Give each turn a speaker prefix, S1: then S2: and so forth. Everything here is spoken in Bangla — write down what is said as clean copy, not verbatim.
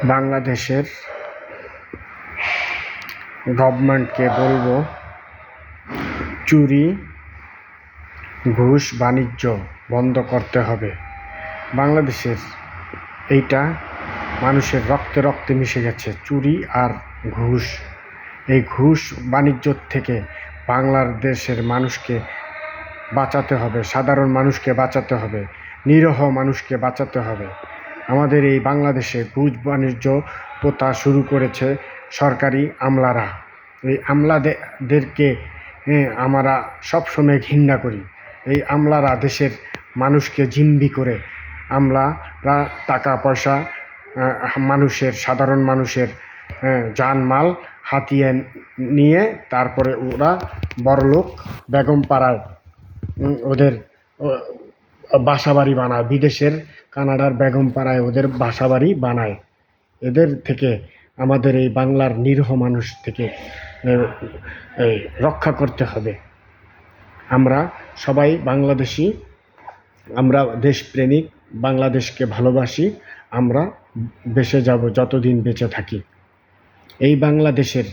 S1: বাংলাদেশের গভর্নমেন্টকে বলবো, চুরি, ঘুষ বাণিজ্য বন্ধ করতে হবে। বাংলাদেশের এইটা মানুষের রক্তে রক্তে মিশে গেছে, চুরি আর ঘুষ। এই ঘুষ বাণিজ্য থেকে বাংলাদেশের মানুষকে বাঁচাতে হবে, সাধারণ মানুষকে বাঁচাতে হবে, নিরীহ মানুষকে বাঁচাতে হবে। আমাদের এই বাংলাদেশে ঘুষ বাণিজ্য প্রথা শুরু করেছে সরকারি আমলারা। এই আমলাদেরকে আমরা সবসময় ঘৃণা করি। এই আমলারা দেশের মানুষকে জিম্মি করে, আমলারা টাকা পয়সা মানুষের, সাধারণ মানুষের জানমাল হাতিয়ে নিয়ে তারপরে ওরা বড়লোক বেগম পাড়ায় ওদের বাসাবাড়ি বানায়, বিদেশের কানাডার বেগম পাড়ায় ওদের বাসাবাড়ি বানায়। এদের থেকে আমাদের এই বাংলার নিরীহ মানুষ থেকে রক্ষা করতে হবে। আমরা সবাই বাংলাদেশি, আমরা দেশপ্রেমিক, বাংলাদেশকে ভালোবাসি। আমরা বেঁচে যাব যতদিন বেঁচে থাকি। এই বাংলাদেশের